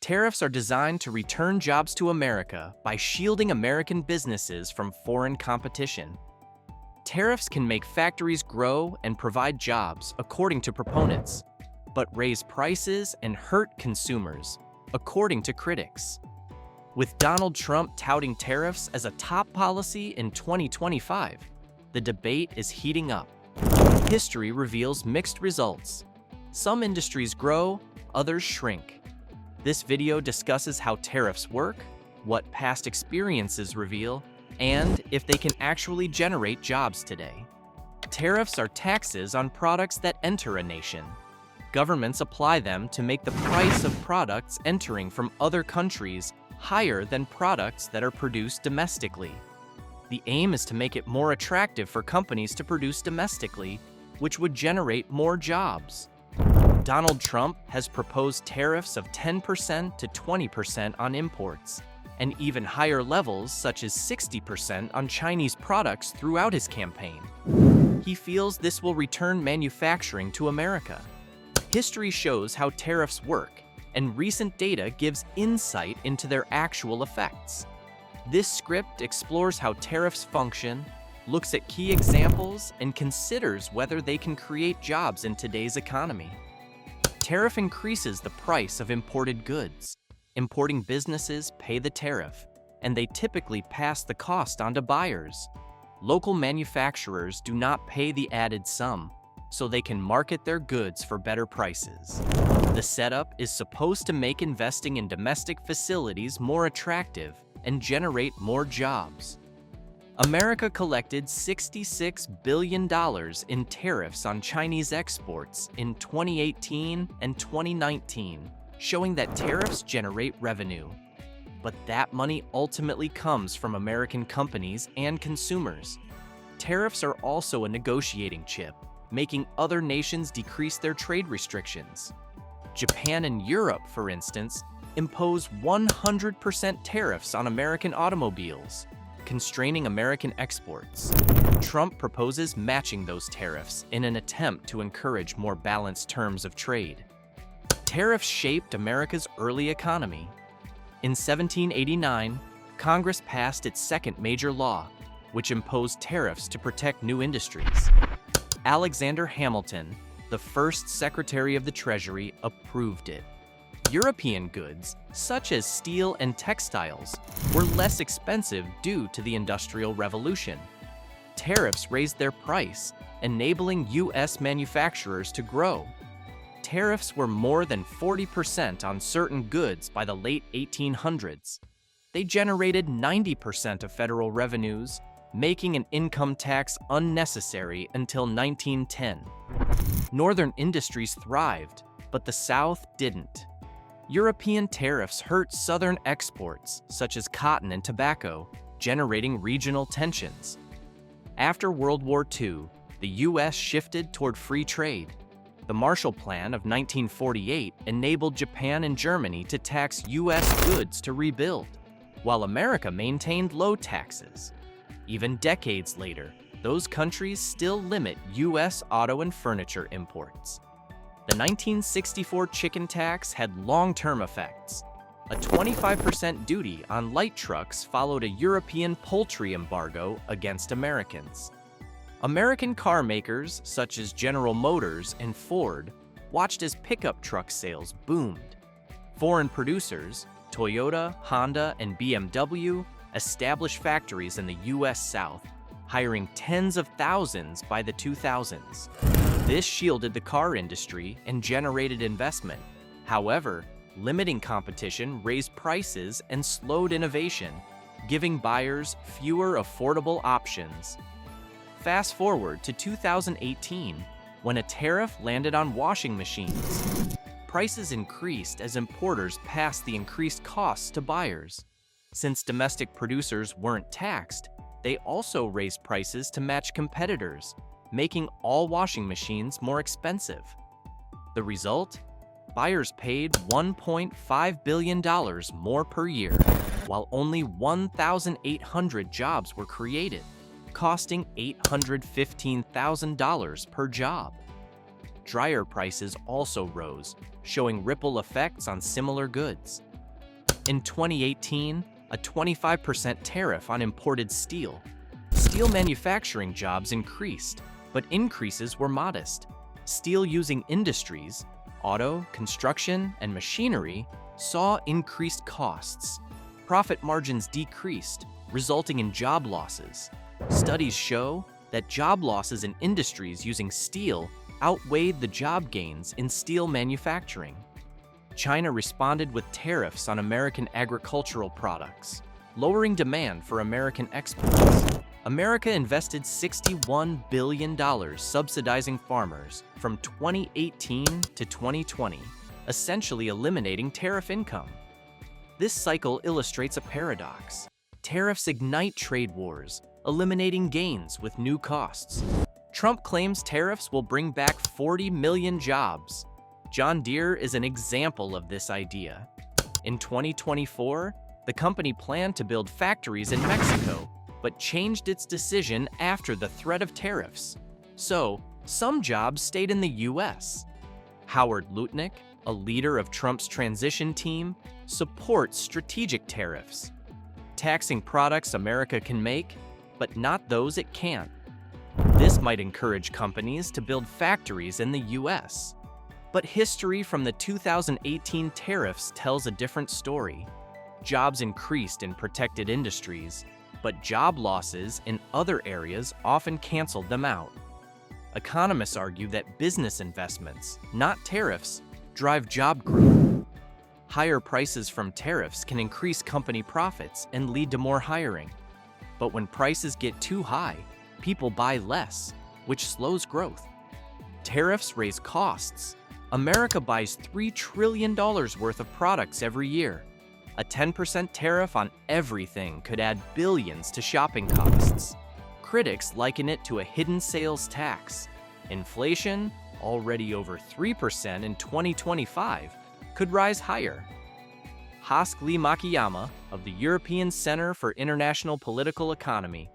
Tariffs are designed to return jobs to America by shielding American businesses from foreign competition. Tariffs can make factories grow and provide jobs, according to proponents, but raise prices and hurt consumers, according to critics. With Donald Trump touting tariffs as a top policy in 2025, the debate is heating up. History reveals mixed results. Some industries grow, others shrink. This video discusses how tariffs work, what past experiences reveal, and if they can actually generate jobs today. Tariffs are taxes on products that enter a nation. Governments apply them to make the price of products entering from other countries higher than products that are produced domestically. The aim is to make it more attractive for companies to produce domestically, which would generate more jobs. Donald Trump has proposed tariffs of 10% to 20% on imports, and even higher levels such as 60% on Chinese products throughout his campaign. He feels this will return manufacturing to America. History shows how tariffs work, and recent data gives insight into their actual effects. This script explores how tariffs function, looks at key examples, and considers whether they can create jobs in today's economy. Tariff increases the price of imported goods. Importing businesses pay the tariff, and they typically pass the cost on to buyers. Local manufacturers do not pay the added sum, so they can market their goods for better prices. The setup is supposed to make investing in domestic facilities more attractive and generate more jobs. America collected $66 billion in tariffs on Chinese exports in 2018 and 2019, showing that tariffs generate revenue. But that money ultimately comes from American companies and consumers. Tariffs are also a negotiating chip, making other nations decrease their trade restrictions. Japan and Europe, for instance, impose 100% tariffs on American automobiles, constraining American exports. Trump proposes matching those tariffs in an attempt to encourage more balanced terms of trade. Tariffs shaped America's early economy. In 1789, Congress passed its second major law, which imposed tariffs to protect new industries. Alexander Hamilton, the first Secretary of the Treasury, approved it. European goods, such as steel and textiles, were less expensive due to the Industrial Revolution. Tariffs raised their price, enabling U.S. manufacturers to grow. Tariffs were more than 40% on certain goods by the late 1800s. They generated 90% of federal revenues, making an income tax unnecessary until 1910. Northern industries thrived, but the South didn't. European tariffs hurt Southern exports, such as cotton and tobacco, generating regional tensions. After World War II, the U.S. shifted toward free trade. The Marshall Plan of 1948 enabled Japan and Germany to tax U.S. goods to rebuild, while America maintained low taxes. Even decades later, those countries still limit U.S. auto and furniture imports. The 1964 chicken tax had long-term effects. A 25% duty on light trucks followed a European poultry embargo against Americans. American car makers, such as General Motors and Ford, watched as pickup truck sales boomed. Foreign producers, Toyota, Honda, and BMW, established factories in the U.S. South, hiring tens of thousands by the 2000s. This shielded the car industry and generated investment. However, limiting competition raised prices and slowed innovation, giving buyers fewer affordable options. Fast forward to 2018, when a tariff landed on washing machines. Prices increased as importers passed the increased costs to buyers. Since domestic producers weren't taxed, they also raised prices to match competitors, making all washing machines more expensive. The result? Buyers paid $1.5 billion more per year, while only 1,800 jobs were created, costing $815,000 per job. Dryer prices also rose, showing ripple effects on similar goods. In 2018, a 25% tariff on imported steel. Steel manufacturing jobs increased, but increases were modest. Steel-using industries, auto, construction, and machinery, saw increased costs. Profit margins decreased, resulting in job losses. Studies show that job losses in industries using steel outweighed the job gains in steel manufacturing. China responded with tariffs on American agricultural products, lowering demand for American exports. America invested $61 billion subsidizing farmers from 2018 to 2020, essentially eliminating tariff income. This cycle illustrates a paradox. Tariffs ignite trade wars, eliminating gains with new costs. Trump claims tariffs will bring back 40 million jobs. John Deere is an example of this idea. In 2024, the company planned to build factories in Mexico, but changed its decision after the threat of tariffs. So, some jobs stayed in the US. Howard Lutnick, a leader of Trump's transition team, supports strategic tariffs, taxing products America can make, but not those it can't. This might encourage companies to build factories in the US. But history from the 2018 tariffs tells a different story. Jobs increased in protected industries, but job losses in other areas often canceled them out. Economists argue that business investments, not tariffs, drive job growth. Higher prices from tariffs can increase company profits and lead to more hiring. But when prices get too high, people buy less, which slows growth. Tariffs raise costs. America buys $3 trillion worth of products every year. A 10% tariff on everything could add billions to shopping costs. Critics liken it to a hidden sales tax. Inflation, already over 3% in 2025, could rise higher. Haskell Makiyama of the European Center for International Political Economy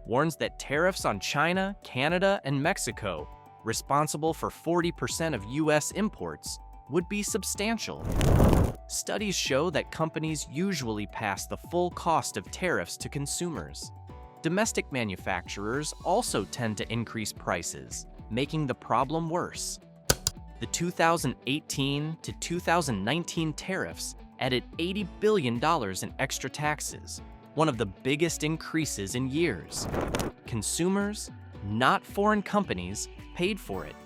warns that tariffs on China, Canada, and Mexico, responsible for 40% of US imports, would be substantial. Studies show that companies usually pass the full cost of tariffs to consumers. Domestic manufacturers also tend to increase prices, making the problem worse. The 2018 to 2019 tariffs added $80 billion in extra taxes, one of the biggest increases in years. Consumers, not foreign companies, paid for it.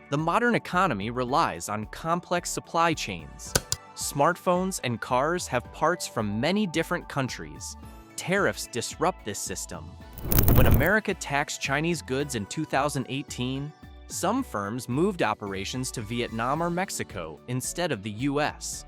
The modern economy relies on complex supply chains. Smartphones and cars have parts from many different countries. Tariffs disrupt this system. When America taxed Chinese goods in 2018, some firms moved operations to Vietnam or Mexico instead of the US.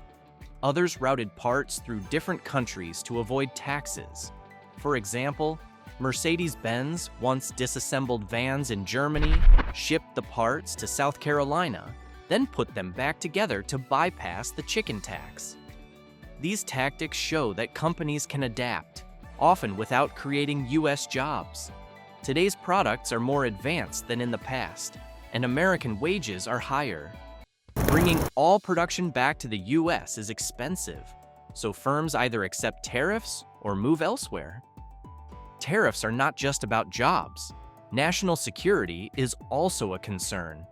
Others routed parts through different countries to avoid taxes. For example, Mercedes-Benz once disassembled vans in Germany, shipped the parts to South Carolina, then put them back together to bypass the chicken tax. These tactics show that companies can adapt, often without creating US jobs. Today's products are more advanced than in the past, and American wages are higher. Bringing all production back to the US is expensive, so firms either accept tariffs or move elsewhere. Tariffs are not just about jobs. National security is also a concern.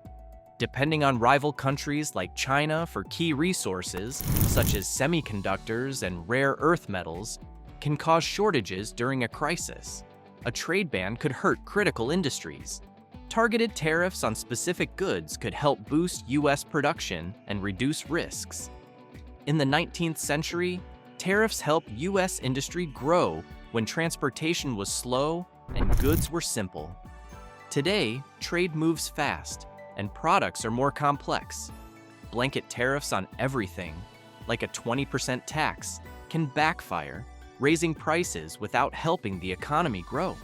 Depending on rival countries like China for key resources, such as semiconductors and rare earth metals, can cause shortages during a crisis. A trade ban could hurt critical industries. Targeted tariffs on specific goods could help boost US production and reduce risks. In the 19th century, tariffs helped US industry grow when transportation was slow and goods were simple. Today, trade moves fast, and products are more complex. Blanket tariffs on everything, like a 20% tax, can backfire, raising prices without helping the economy grow.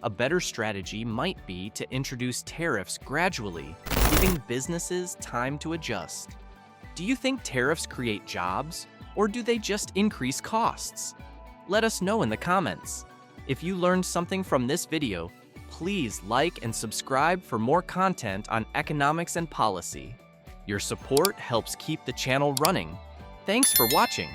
A better strategy might be to introduce tariffs gradually, giving businesses time to adjust. Do you think tariffs create jobs, or do they just increase costs? Let us know in the comments. If you learned something from this video, please like and subscribe for more content on economics and policy. Your support helps keep the channel running. Thanks for watching.